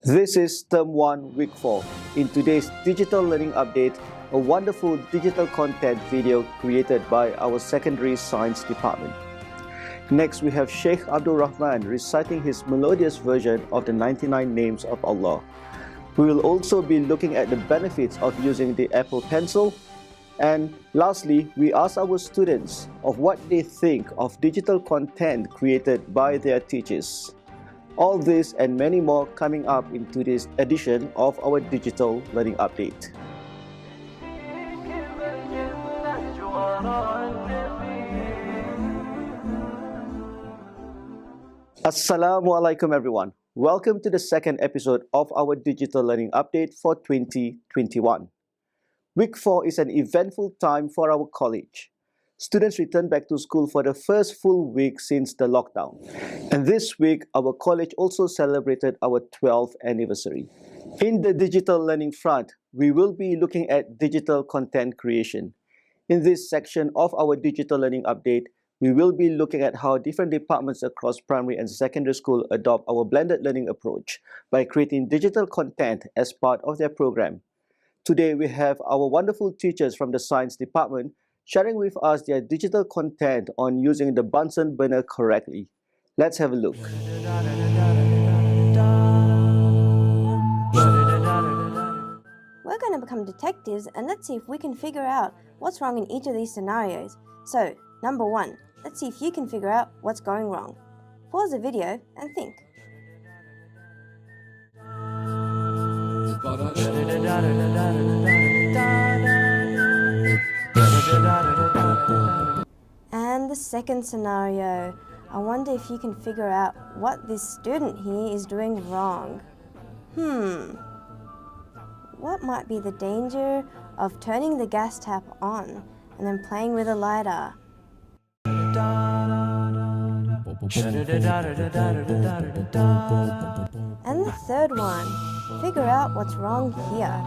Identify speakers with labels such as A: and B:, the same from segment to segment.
A: This is Term 1, Week 4. In today's Digital Learning Update, a wonderful digital content video created by our Secondary Science Department. Next, we have Sheikh Abdul Rahman reciting his melodious version of the 99 Names of Allah. We will also be looking at the benefits of using the Apple Pencil. And lastly, we ask our students of what they think of digital content created by their teachers. All this and many more coming up in today's edition of our Digital Learning Update. Assalamu alaikum everyone. Welcome to the second episode of our Digital Learning Update for 2021. Week 4 is an eventful time for our college. Students return back to school for the first full week since the lockdown. And this week, our college also celebrated our 12th anniversary. In the digital learning front, we will be looking at digital content creation. In this section of our digital learning update, we will be looking at how different departments across primary and secondary school adopt our blended learning approach by creating digital content as part of their program. Today, we have our wonderful teachers from the science department sharing with us their digital content on using the Bunsen burner correctly. Let's have a look.
B: We're going to become detectives and let's see if we can figure out what's wrong in each of these scenarios. So, number 1, let's see if you can figure out what's going wrong. Pause the video and think. And the second scenario, I wonder if you can figure out what this student here is doing wrong. What might be the danger of turning the gas tap on and then playing with a lighter? And the third one, figure out what's wrong here.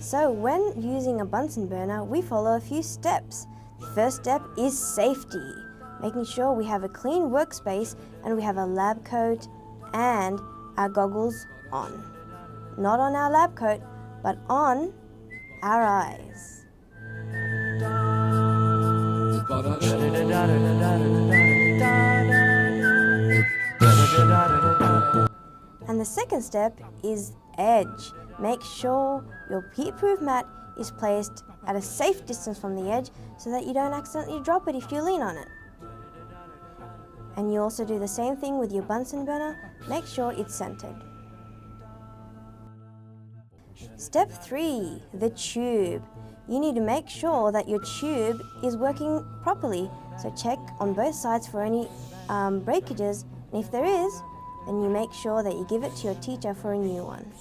B: So when using a Bunsen burner, we follow a few steps. The first step is safety, making sure we have a clean workspace and we have a lab coat and our goggles on. Not on our lab coat, but on our eyes. And the second step is edge. Make sure your heat-proof mat is placed at a safe distance from the edge so that you don't accidentally drop it if you lean on it. And you also do the same thing with your Bunsen burner. Make sure it's centered. Step 3, the tube. You need to make sure that your tube is working properly. So check on both sides for any breakages, and if there is, then you make sure that you give it to your teacher for a new one.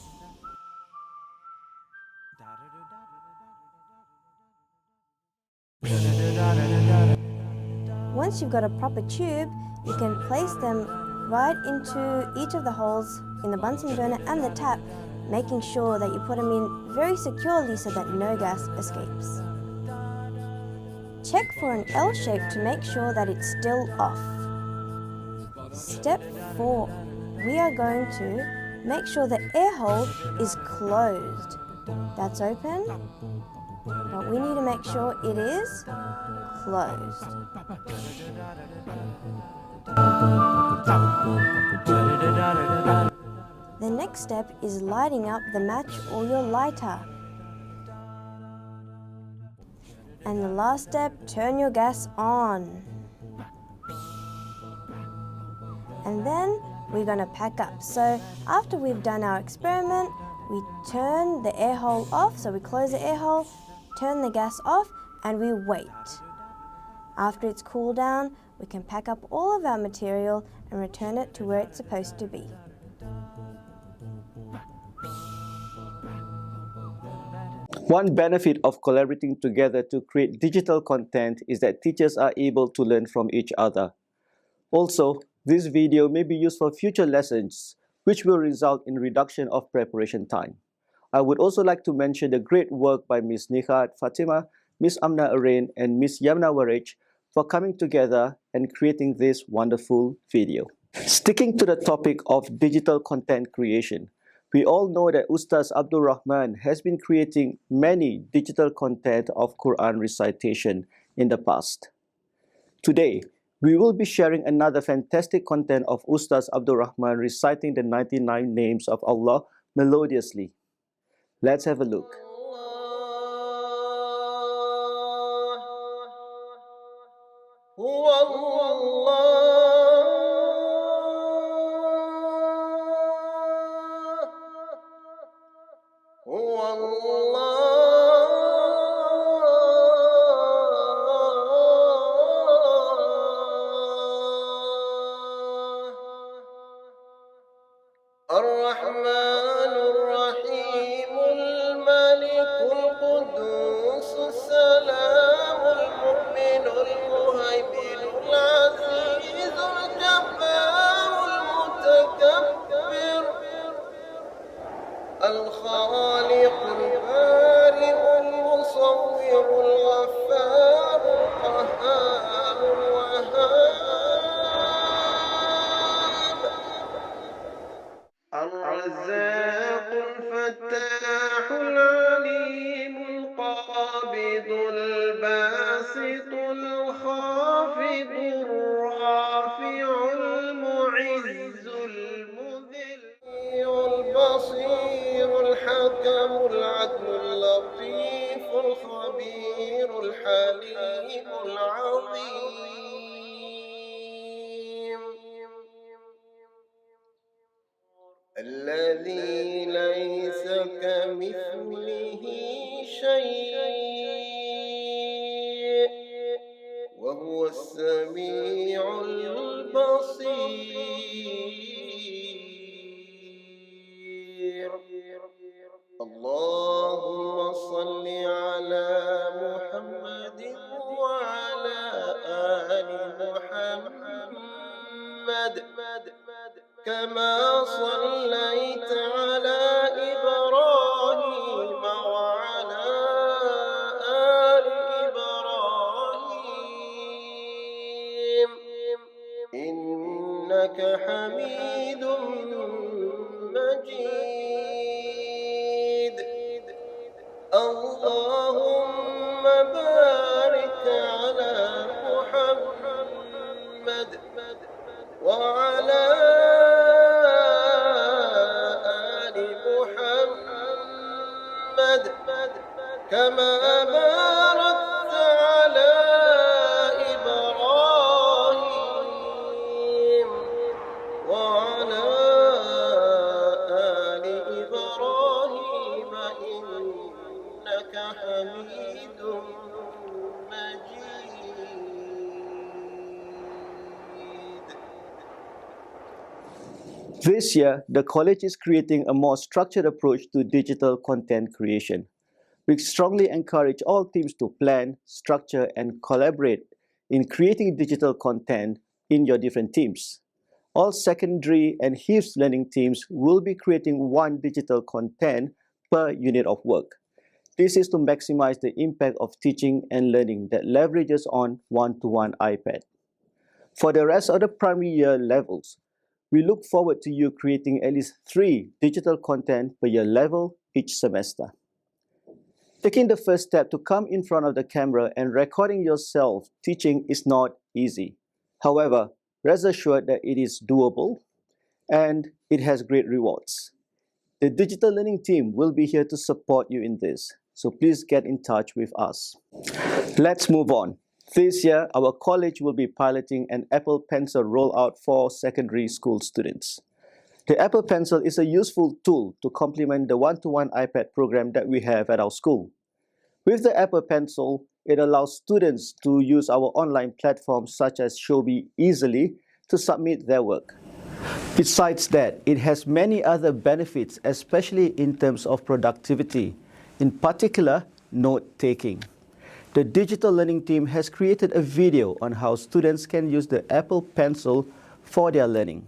B: Once you've got a proper tube, you can place them right into each of the holes in the Bunsen burner and the tap, making sure that you put them in very securely so that no gas escapes. Check for an L shape to make sure that it's still off. Step 4, we are going to make sure the air hole is closed. That's open, but we need to make sure it is closed. The next step is lighting up the match or your lighter. And the last step, turn your gas on. And then we're going to pack up. So after we've done our experiment, we turn the air hole off. So we close the air hole, turn the gas off, and we wait. After it's cooled down, we can pack up all of our material and return it to where it's supposed to be.
A: One benefit of collaborating together to create digital content is that teachers are able to learn from each other. Also, this video may be used for future lessons, which will result in reduction of preparation time. I would also like to mention the great work by Ms. Nihat Fatima Miss Amna Arain and Miss Yamna Waraj for coming together and creating this wonderful video. Sticking to the topic of digital content creation, we all know that Ustaz Abdul Rahman has been creating many digital content of Quran recitation in the past. Today, we will be sharing another fantastic content of Ustaz Abdul Rahman reciting the 99 names of Allah melodiously. Let's have a look.
C: الرحمن الرحيم الملك القدوس السلام المؤمن المهيمن العزيز الجبار المتكبر الخالق البارئ المصور الغفار القهار الوهاب الرزاق الفتاح العليم القابض الباسط الخافض الرافع المعز المذل البصير الحكم العدل اللطيف الخبير الحليم العظيم الذي ليس كمثله شيء وهو السميع البصير اللهم صل على محمد وعلى آل محمد كما صليت على إبراهيم وعلى آل إبراهيم إنك حميد مجيد اللهم بارك على محمد وعلى آل محمد كما باركت على إبراهيم وعلى آل إبراهيم إنك حميد مجيد.
A: This year, the college is creating a more structured approach to digital content creation. We strongly encourage all teams to plan, structure, and collaborate in creating digital content in your different teams. All secondary and HIFZ learning teams will be creating one digital content per unit of work. This is to maximize the impact of teaching and learning that leverages on one-to-one iPad. For the rest of the primary year levels, we look forward to you creating at least 3 digital content per year level each semester. Taking the first step to come in front of the camera and recording yourself teaching is not easy. However, rest assured that it is doable and it has great rewards. The digital learning team will be here to support you in this, so please get in touch with us. Let's move on. This year, our college will be piloting an Apple Pencil rollout for secondary school students. The Apple Pencil is a useful tool to complement the one-to-one iPad program that we have at our school. With the Apple Pencil, it allows students to use our online platforms such as Shobi easily to submit their work. Besides that, it has many other benefits, especially in terms of productivity, in particular, note-taking. The digital learning team has created a video on how students can use the Apple Pencil for their learning.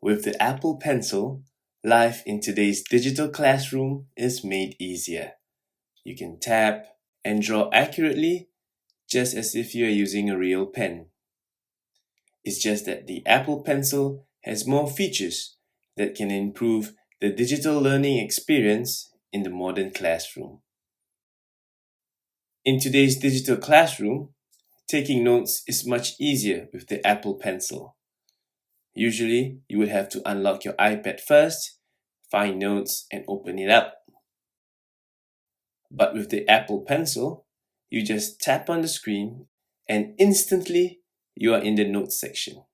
D: With the Apple Pencil, life in today's digital classroom is made easier. You can tap and draw accurately just as if you are using a real pen. It's just that the Apple Pencil has more features that can improve the digital learning experience in the modern classroom. In today's digital classroom, taking notes is much easier with the Apple Pencil. Usually, you would have to unlock your iPad first, find notes, and open it up. But with the Apple Pencil, you just tap on the screen and instantly you are in the notes section.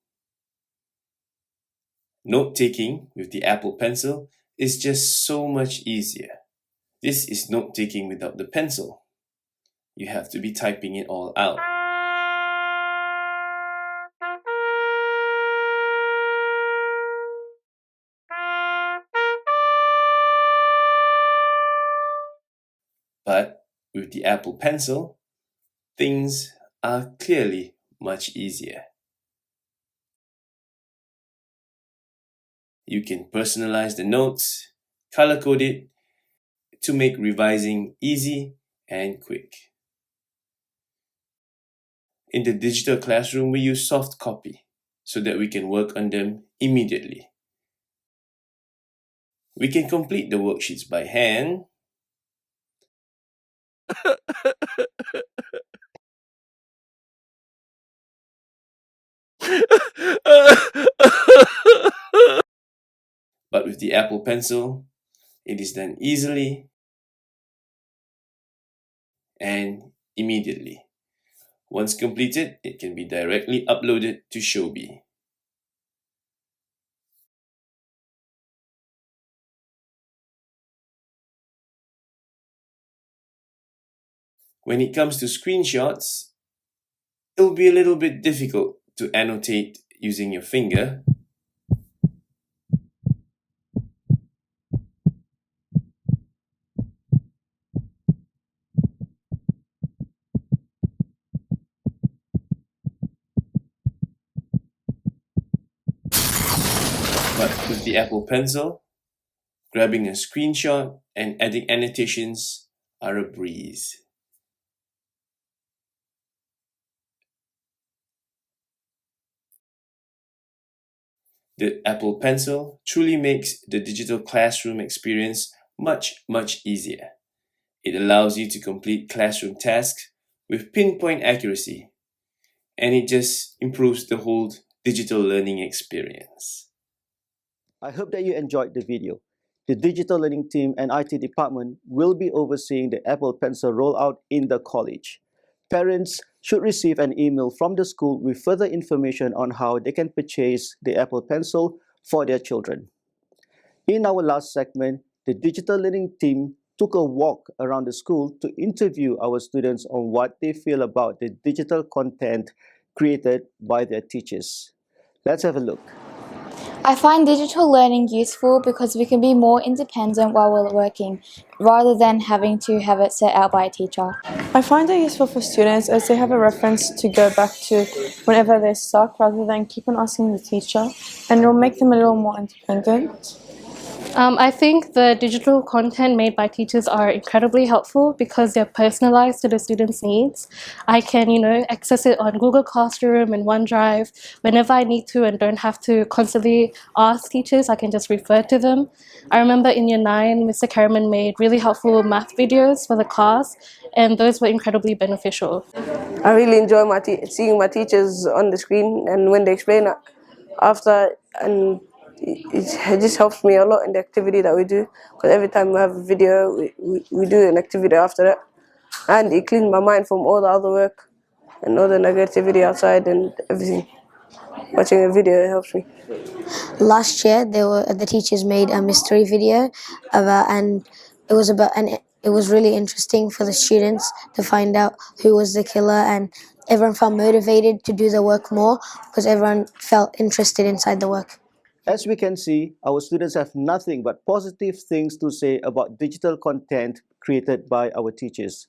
D: Note-taking with the Apple Pencil is just so much easier. This is note-taking without the pencil. You have to be typing it all out. But with the Apple Pencil, things are clearly much easier. You can personalize the notes, color code it to make revising easy and quick. In the digital classroom, we use soft copy so that we can work on them immediately. We can complete the worksheets by hand, but with the Apple Pencil, it is done easily and immediately. Once completed, it can be directly uploaded to Showbie. When it comes to screenshots, it'll be a little bit difficult to annotate using your finger. But with the Apple Pencil, grabbing a screenshot and adding annotations are a breeze. The Apple Pencil truly makes the digital classroom experience much easier. It allows you to complete classroom tasks with pinpoint accuracy, and it just improves the whole digital learning experience.
A: I hope that you enjoyed the video. The digital learning team and IT department will be overseeing the Apple Pencil rollout in the college. Parents should receive an email from the school with further information on how they can purchase the Apple Pencil for their children. In our last segment, the digital learning team took a walk around the school to interview our students on what they feel about the digital content created by their teachers. Let's have a look.
E: I find digital learning useful because we can be more independent while we're working, rather than having to have it set out by a teacher.
F: I find it useful for students as they have a reference to go back to whenever they're stuck rather than keep on asking the teacher, and it will make them a little more independent.
G: I think the digital content made by teachers are incredibly helpful because they're personalized to the students' needs. I can, access it on Google Classroom and OneDrive whenever I need to and don't have to constantly ask teachers. I can just refer to them. I remember in Year 9, Mr. Karaman made really helpful math videos for the class, and those were incredibly beneficial.
H: I really enjoy seeing my teachers on the screen, and when they explain it after, and it just helps me a lot in the activity that we do, because every time we have a video, we do an activity after it, and it cleans my mind from all the other work and all the negativity outside and everything. Watching a video helps me.
I: Last year, the teachers made a mystery video and it was really interesting for the students to find out who was the killer, and everyone felt motivated to do the work more because everyone felt interested inside the work.
A: As we can see, our students have nothing but positive things to say about digital content created by our teachers.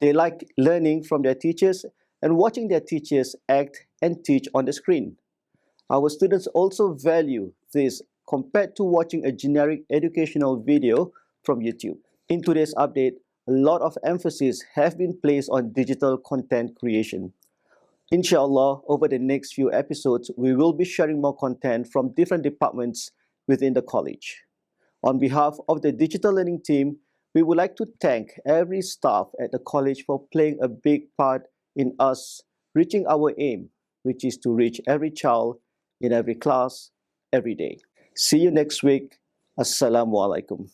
A: They like learning from their teachers and watching their teachers act and teach on the screen. Our students also value this compared to watching a generic educational video from YouTube. In today's update, a lot of emphasis have been placed on digital content creation. Inshallah, over the next few episodes, we will be sharing more content from different departments within the college. On behalf of the digital learning team, we would like to thank every staff at the college for playing a big part in us reaching our aim, which is to reach every child in every class, every day. See you next week. Assalamu alaikum.